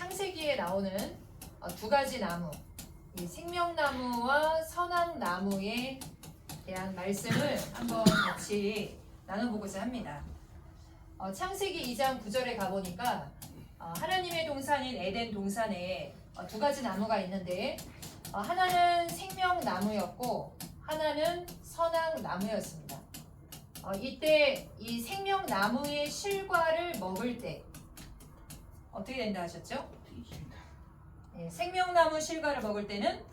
창세기에 나오는 두 가지 나무, 이 생명나무와 선악나무에 대한 말씀을 한번 같이 나눠보고자 합니다. 창세기 2장 9절에 가보니까 하나님의 동산인 에덴 동산에 두 가지 나무가 있는데 하나는 생명나무였고 하나는 선악나무였습니다. 이때 이 생명나무의 실과를 먹을 때 어떻게 된다 하셨죠? 생명나무 실과를 먹을 때는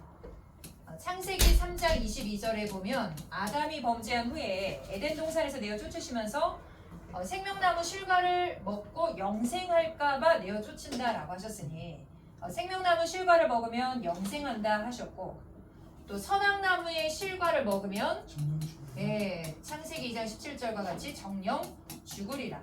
창세기 3장 22절에 보면 아담이 범죄한 후에 에덴 동산에서 내어 쫓으시면서 생명나무 실과를 먹고 영생할까봐 내어 쫓는다라고 하셨으니 생명나무 실과를 먹으면 영생한다 하셨고, 또 선악나무의 실과를 먹으면 창세기 2장 17절과 같이 정령 죽으리라.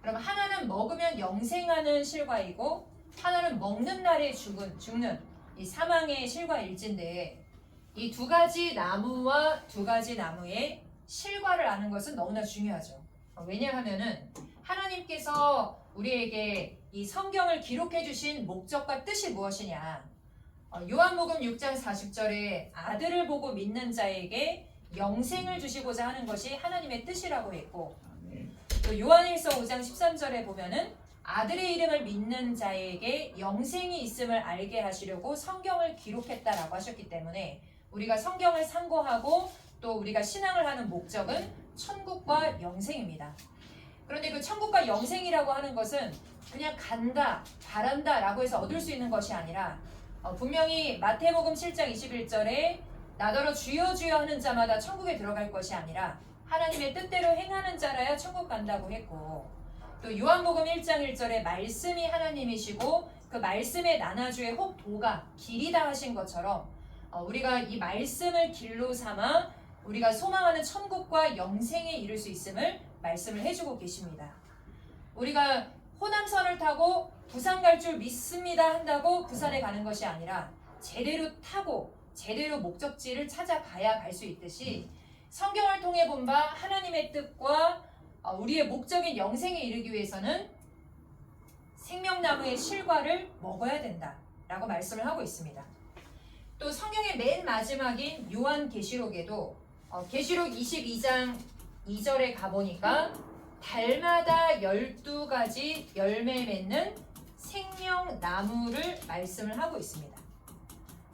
그럼 하나는 먹으면 영생하는 실과이고 하나는 먹는 날에 죽는 이 사망의 실과일진데, 이 두 가지 나무와 두 가지 나무의 실과를 아는 것은 너무나 중요하죠. 왜냐하면은 하나님께서 우리에게 이 성경을 기록해 주신 목적과 뜻이 무엇이냐, 요한복음 6장 40절에 아들을 보고 믿는 자에게 영생을 주시고자 하는 것이 하나님의 뜻이라고 했고, 또 요한일서 5장 13절에 보면은 아들의 이름을 믿는 자에게 영생이 있음을 알게 하시려고 성경을 기록했다라고 하셨기 때문에 우리가 성경을 상고하고 또 우리가 신앙을 하는 목적은 천국과 영생입니다. 그런데 그 천국과 영생이라고 하는 것은 그냥 간다, 바란다 라고 해서 얻을 수 있는 것이 아니라 분명히 마태복음 7장 21절에 나더러 주여 주여 하는 자마다 천국에 들어갈 것이 아니라 하나님의 뜻대로 행하는 자라야 천국 간다고 했고, 또 요한복음 1장 1절에 말씀이 하나님이시고 그 말씀의 나나주의 혹 도가 길이다 하신 것처럼 우리가 이 말씀을 길로 삼아 우리가 소망하는 천국과 영생에 이를 수 있음을 말씀을 해주고 계십니다. 우리가 호남선을 타고 부산 갈 줄 믿습니다 한다고 부산에 가는 것이 아니라 제대로 타고 제대로 목적지를 찾아가야 갈 수 있듯이 성경을 통해 본 바 하나님의 뜻과 우리의 목적인 영생에 이르기 위해서는 생명나무의 실과를 먹어야 된다라고 말씀을 하고 있습니다. 또 성경의 맨 마지막인 요한계시록에도 계시록 22장 2절에 가보니까 달마다 12가지 열매 맺는 생명나무를 말씀을 하고 있습니다.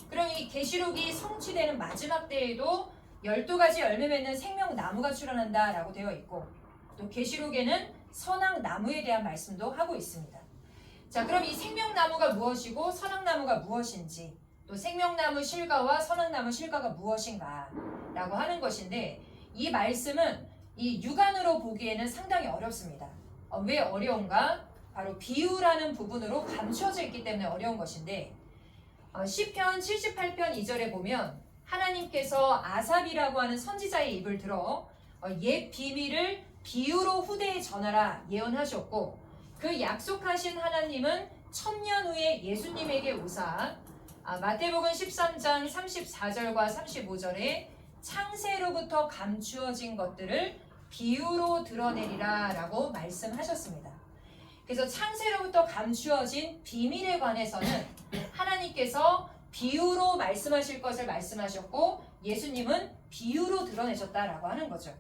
그럼 이 계시록이 성취되는 마지막 때에도 12가지 열매 맺는 생명나무가 출현한다라고 되어 있고, 또 계시록에는 선악나무에 대한 말씀도 하고 있습니다. 자, 그럼 이 생명나무가 무엇이고 선악나무가 무엇인지, 또 생명나무 실과와 선악나무 실과가 무엇인가 라고 하는 것인데, 이 말씀은 이 육안으로 보기에는 상당히 어렵습니다. 왜 어려운가? 바로 비유라는 부분으로 감추어져 있기 때문에 어려운 것인데, 시편 78편 2절에 보면 하나님께서 아삽이라고 하는 선지자의 입을 들어 옛 비밀을 비유로 후대에 전하라 예언하셨고, 그 약속하신 하나님은 천년 후에 예수님에게 오사 마태복음 13장 34절과 35절에 창세로부터 감추어진 것들을 비유로 드러내리라 라고 말씀하셨습니다. 그래서 창세로부터 감추어진 비밀에 관해서는 하나님께서 비유로 말씀하실 것을 말씀하셨고 예수님은 비유로 드러내셨다라고 하는 거죠.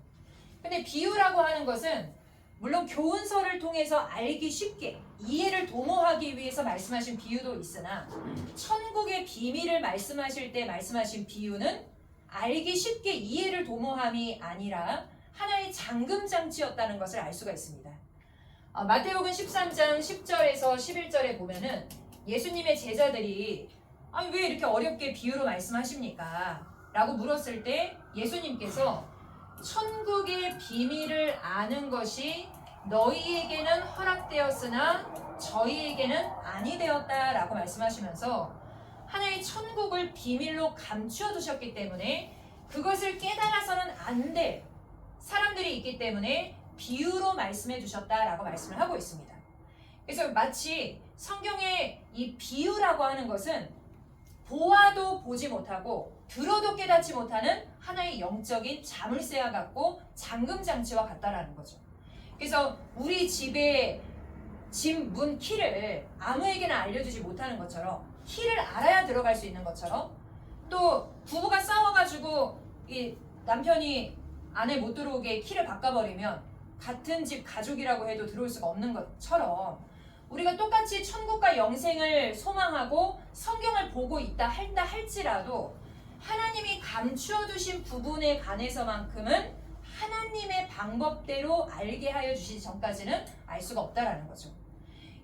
근데 비유라고 하는 것은 물론 교훈서를 통해서 알기 쉽게 이해를 도모하기 위해서 말씀하신 비유도 있으나, 천국의 비밀을 말씀하실 때 말씀하신 비유는 알기 쉽게 이해를 도모함이 아니라 하나의 잠금장치였다는 것을 알 수가 있습니다. 마태복음 13장 10절에서 11절에 보면은 예수님의 제자들이 왜 이렇게 어렵게 비유로 말씀하십니까? 라고 물었을 때 예수님께서 천국의 비밀을 아는 것이 너희에게는 허락되었으나 저희에게는 아니 되었다라고 말씀하시면서 하나의 천국을 비밀로 감추어 두셨기 때문에 그것을 깨달아서는 안 될 사람들이 있기 때문에 비유로 말씀해 주셨다라고 말씀을 하고 있습니다. 그래서 마치 성경의 이 비유라고 하는 것은 보아도 보지 못하고 들어도 깨닫지 못하는 하나의 영적인 자물쇠와 같고 잠금장치와 같다라는 거죠. 그래서 우리 집에 집 문 키를 아무에게나 알려주지 못하는 것처럼 키를 알아야 들어갈 수 있는 것처럼 또 부부가 싸워가지고 이 남편이 아내 못 들어오게 키를 바꿔버리면 같은 집 가족이라고 해도 들어올 수가 없는 것처럼 우리가 똑같이 천국과 영생을 소망하고 성경을 보고 있다 한다 할지라도 하나님이 감추어 두신 부분에 관해서만큼은 하나님의 방법대로 알게 하여 주시기 전까지는 알 수가 없다라는 거죠.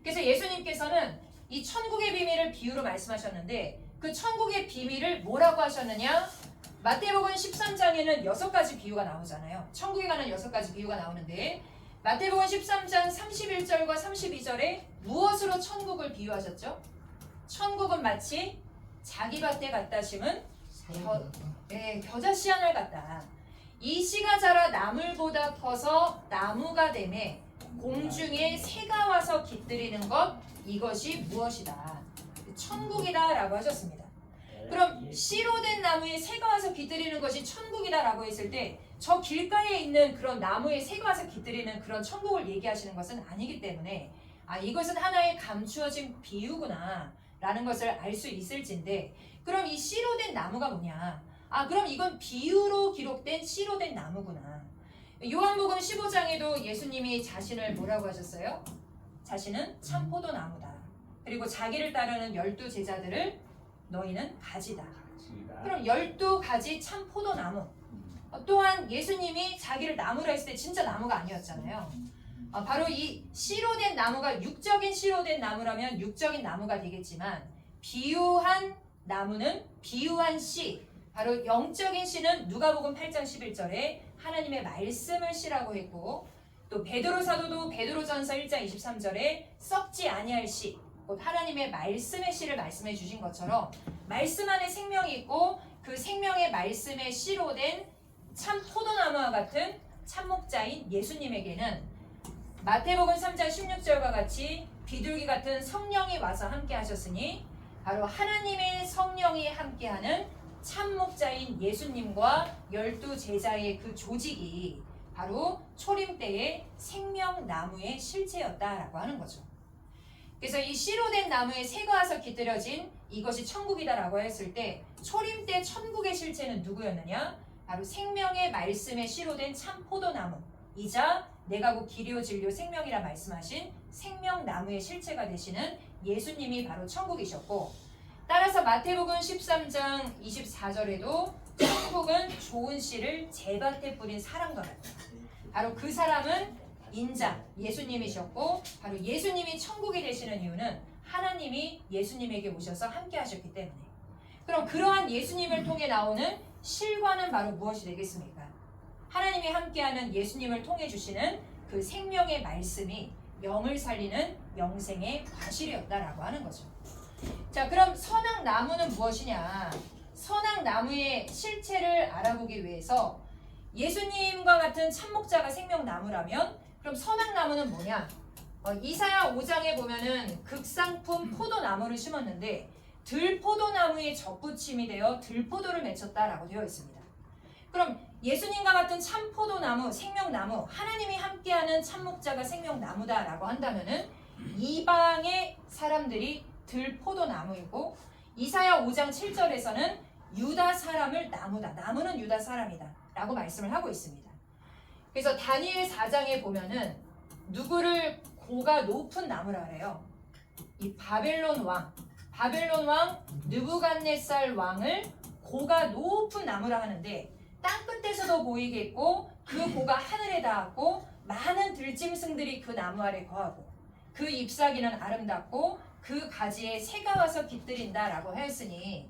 그래서 예수님께서는 이 천국의 비밀을 비유로 말씀하셨는데 그 천국의 비밀을 뭐라고 하셨느냐? 마태복음 13장에는 6가지 비유가 나오잖아요. 천국에 관한 6가지 비유가 나오는데 마태복음 13장 31절과 32절에 무엇으로 천국을 비유하셨죠? 천국은 마치 자기 밭에 갖다 심은 겨자 씨 하나를 갖다. 이 씨가 자라 나물보다 커서 나무가 되매 공중에 새가 와서 깃들이는 것 이것이 무엇이다. 천국이다 라고 하셨습니다. 그럼 씨로 된 나무에 새가 와서 깃들이는 것이 천국이다 라고 했을 때 저 길가에 있는 그런 나무에 새가 와서 깃들이는 그런 천국을 얘기하시는 것은 아니기 때문에 이것은 하나의 감추어진 비유구나 라는 것을 알 수 있을진데 그럼 이 씨로 된 나무가 뭐냐? 그럼 이건 비유로 기록된 씨로 된 나무구나. 요한복음 15장에도 예수님이 자신을 뭐라고 하셨어요? 자신은 참 포도나무다. 그리고 자기를 따르는 12제자들을 너희는 가지다. 그럼 12가지 참 포도나무. 또한 예수님이 자기를 나무라 했을 때 진짜 나무가 아니었잖아요. 바로 이 씨로 된 나무가 육적인 씨로 된 나무라면 육적인 나무가 되겠지만 비유한 나무는 비유한 씨, 바로 영적인 씨는 누가복음 8장 11절에 하나님의 말씀을 씨라고 했고 또 베드로 사도도 베드로전서 1장 23절에 썩지 아니할 씨, 곧 하나님의 말씀의 씨를 말씀해 주신 것처럼 말씀 안에 생명이 있고 그 생명의 말씀의 씨로 된 참 포도나무와 같은 참목자인 예수님에게는 마태복음 3장 16절과 같이 비둘기 같은 성령이 와서 함께 하셨으니 바로 하나님의 성령이 함께하는 참목자인 예수님과 12제자의 그 조직이 바로 초림 때의 생명나무의 실체였다라고 하는 거죠. 그래서 이 씨로 된 나무에 새가 와서 깃들여진 이것이 천국이다라고 했을 때 초림 때 천국의 실체는 누구였느냐? 바로 생명의 말씀에 씨로 된 참 포도나무이자 내가 곧 길이요 진리요 생명이라 말씀하신 생명나무의 실체가 되시는 예수님이 바로 천국이셨고 따라서 마태복음 13장 24절에도 천국은 좋은 씨를 제 밭에 뿌린 사람과 같다. 바로 그 사람은 인자 예수님이셨고 바로 예수님이 천국이 되시는 이유는 하나님이 예수님에게 오셔서 함께 하셨기 때문에 그럼 그러한 예수님을 통해 나오는 실과는 바로 무엇이 되겠습니까? 하나님이 함께하는 예수님을 통해 주시는 그 생명의 말씀이 영을 살리는 영생의 과실이었다라고 하는 거죠. 자, 그럼 선악나무는 무엇이냐? 선악나무의 실체를 알아보기 위해서 예수님과 같은 참목자가 생명나무라면 그럼 선악나무는 뭐냐? 이사야 5장에 보면은 극상품 포도나무를 심었는데 들포도나무의 접붙임이 되어 들포도를 맺혔다라고 되어 있습니다. 그럼 예수님과 같은 참포도나무, 생명나무, 하나님이 함께하는 참목자가 생명나무다라고 한다면은 이방의 사람들이 들포도나무이고 이사야 5장 7절에서는 유다 사람을 나무다. 나무는 유다 사람이다. 라고 말씀을 하고 있습니다. 그래서 다니엘 4장에 보면은 누구를 고가 높은 나무라 그래요. 이 바벨론 왕 느부갓네살 왕을 고가 높은 나무라 하는데 땅끝에서도 보이겠고 그 고가 하늘에 닿았고 많은 들짐승들이 그 나무 아래 거하고 그 잎사귀는 아름답고 그 가지에 새가 와서 깃들인다라고 하였으니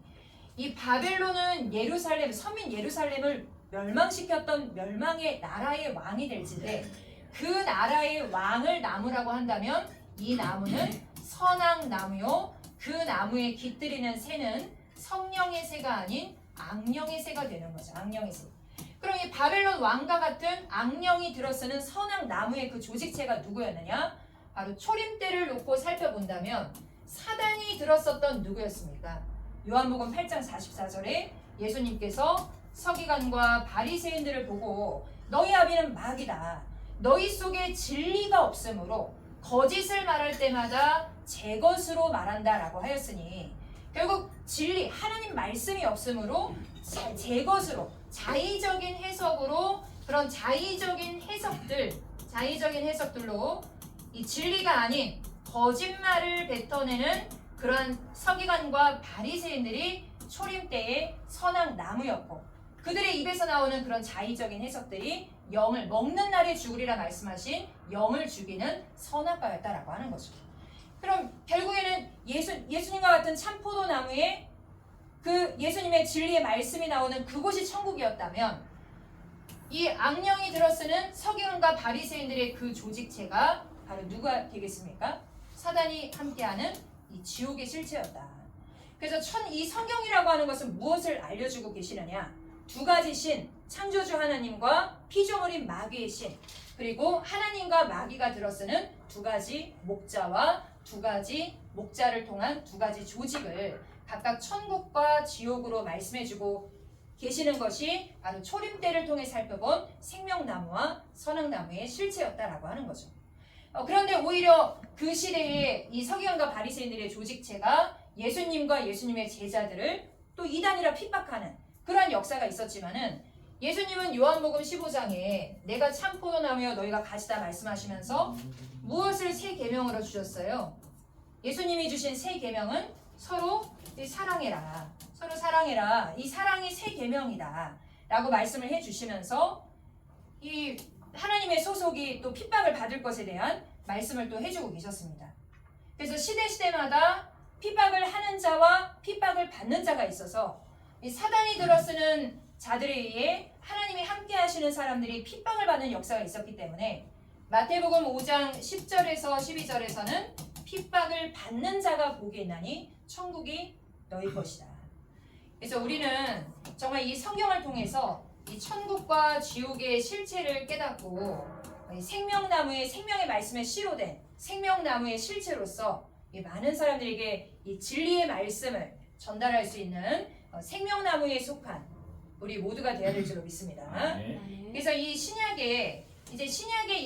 이 바벨론은 예루살렘 서민 예루살렘을 멸망시켰던 멸망의 나라의 왕이 될진데 그 나라의 왕을 나무라고 한다면 이 나무는 선악나무요 그 나무에 깃들이는 새는 성령의 새가 아닌 악령의 새가 되는 거죠. 악령의 새. 그럼 이 바벨론 왕과 같은 악령이 들어서는 선악나무의 그 조직체가 누구였느냐? 바로 초림 때를 놓고 살펴본다면 사단이 들었었던 누구였습니까? 요한복음 8장 44절에 예수님께서 서기관과 바리새인들을 보고 너희 아비는 마귀다. 너희 속에 진리가 없으므로 거짓을 말할 때마다 제 것으로 말한다라고 하였으니 결국 진리, 하나님 말씀이 없으므로 제 것으로 자의적인 해석으로 그런 자의적인 해석들로 이 진리가 아닌 거짓말을 뱉어내는 그런 서기관과 바리새인들이 초림 때의 선악나무였고 그들의 입에서 나오는 그런 자의적인 해석들이 영을 먹는 날에 죽으리라 말씀하신 영을 죽이는 선악과였다라고 하는 거죠. 그럼 결국에는 예수님과 같은 참포도나무에 그 예수님의 진리의 말씀이 나오는 그곳이 천국이었다면 이 악령이 들어쓰는 서기관과 바리새인들의 그 조직체가 바로 누가 되겠습니까? 사단이 함께하는 이 지옥의 실체였다. 그래서 이 성경이라고 하는 것은 무엇을 알려주고 계시느냐? 두 가지 신, 창조주 하나님과 피조물인 마귀의 신, 그리고 하나님과 마귀가 들어쓰는 두 가지 목자와 두 가지 목자를 통한 두 가지 조직을 각각 천국과 지옥으로 말씀해주고 계시는 것이 바로 초림 때를 통해 살펴본 생명나무와 선악나무의 실체였다라고 하는 거죠. 그런데 오히려 그 시대에 이 서기관과 바리새인들의 조직체가 예수님과 예수님의 제자들을 또 이단이라 핍박하는 그러한 역사가 있었지만은 예수님은 요한복음 15장에 내가 참 포도나무여 너희가 가지다 말씀하시면서 무엇을 새 계명으로 주셨어요? 예수님이 주신 새 계명은 서로 사랑해라. 서로 사랑해라. 이 사랑이 새 계명이다. 라고 말씀을 해주시면서 이 하나님의 소속이 또 핍박을 받을 것에 대한 말씀을 또 해주고 계셨습니다. 그래서 시대마다 핍박을 하는 자와 핍박을 받는 자가 있어서 이 사단이 들어쓰는 자들에 의해 하나님이 함께 하시는 사람들이 핍박을 받는 역사가 있었기 때문에 마태복음 5장 10절에서 12절에서는 핍박을 받는 자가 복이 있나니 천국이 너희 것이다. 그래서 우리는 정말 이 성경을 통해서 이 천국과 지옥의 실체를 깨닫고 생명나무의 생명의 말씀에 씨로된 생명나무의 실체로서 많은 사람들에게 이 진리의 말씀을 전달할 수 있는 생명나무에 속한 우리 모두가 되어야 될 줄로 믿습니다. 그래서 이 신약의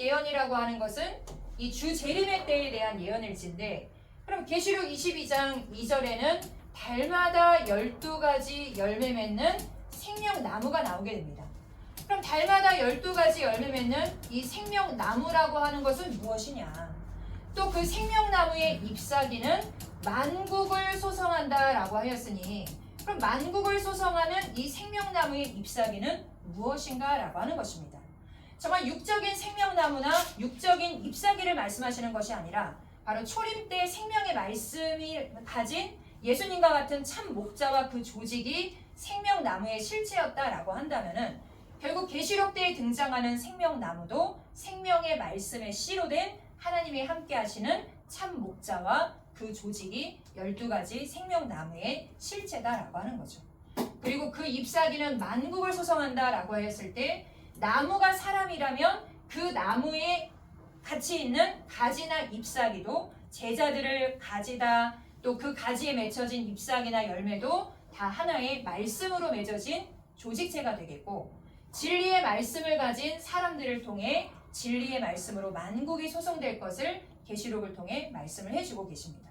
예언이라고 하는 것은 이 주 재림의 때에 대한 예언일진데 그럼 계시록 22장 2절에는 달마다 12가지 열매 맺는 생명나무가 나오게 됩니다. 그럼 달마다 12가지 열매 맺는 이 생명나무라고 하는 것은 무엇이냐? 또 그 생명나무의 잎사귀는 만국을 소성한다라고 하였으니 그럼 만국을 소성하는 이 생명나무의 잎사귀는 무엇인가? 라고 하는 것입니다. 정말 육적인 생명나무나 육적인 잎사귀를 말씀하시는 것이 아니라 바로 초림 때 생명의 말씀이 가진 예수님과 같은 참 목자와 그 조직이 생명나무의 실체였다라고 한다면은 결국 계시록 때에 등장하는 생명나무도 생명의 말씀에 씨로 된 하나님이 함께 하시는 참 목자와 그 조직이 12가지 생명나무의 실체다라고 하는 거죠. 그리고 그 잎사귀는 만국을 소성한다라고 하였을 때 나무가 사람이라면 그 나무에 같이 있는 가지나 잎사귀도 제자들을 가지다 또 그 가지에 맺혀진 잎사귀나 열매도 다 하나의 말씀으로 맺어진 조직체가 되겠고 진리의 말씀을 가진 사람들을 통해 진리의 말씀으로 만국이 소성될 것을 계시록을 통해 말씀을 해주고 계십니다.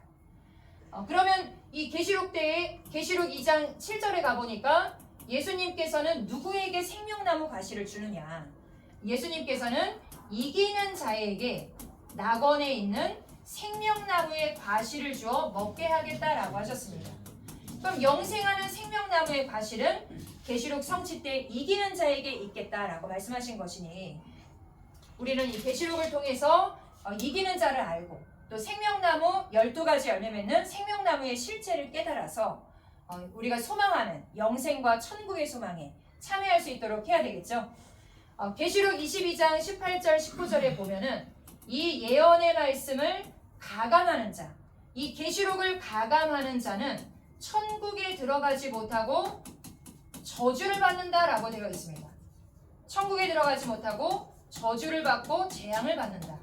그러면 이 계시록 때에 계시록 2장 7절에 가보니까 예수님께서는 누구에게 생명나무 과실을 주느냐? 예수님께서는 이기는 자에게 낙원에 있는 생명나무의 과실을 주어 먹게 하겠다라고 하셨습니다. 그럼 영생하는 생명나무의 과실은 계시록 성취 때 이기는 자에게 있겠다라고 말씀하신 것이니 우리는 이 계시록을 통해서 이기는 자를 알고 또 생명나무 12가지 열매 맺는 생명나무의 실체를 깨달아서 우리가 소망하는 영생과 천국의 소망에 참여할 수 있도록 해야 되겠죠. 계시록 22장 18절 19절에 보면은 이 예언의 말씀을 가감하는 자, 이 계시록을 가감하는 자는 천국에 들어가지 못하고 저주를 받는다라고 되어 있습니다. 천국에 들어가지 못하고 저주를 받고 재앙을 받는다.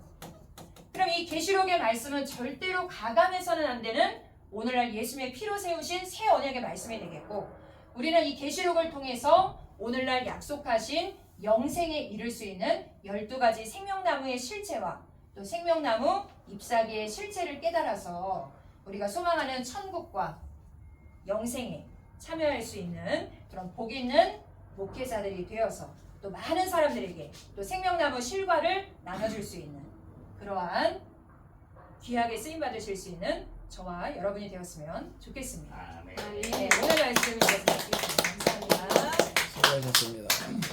그럼 이 계시록의 말씀은 절대로 가감해서는 안 되는 오늘날 예수님의 피로 세우신 새 언약의 말씀이 되겠고 우리는 이 계시록을 통해서 오늘날 약속하신 영생에 이를 수 있는 12가지 생명나무의 실체와 또 생명나무 잎사귀의 실체를 깨달아서 우리가 소망하는 천국과 영생에 참여할 수 있는 그런 복 있는 목회자들이 되어서 또 많은 사람들에게 또 생명나무 실과를 나눠줄 수 있는 그러한 귀하게 쓰임받으실 수 있는 저와 여러분이 되었으면 좋겠습니다. 아멘. 네, 오늘 말씀 이것을 마치겠습니다. 감사합니다. 수고하셨습니다.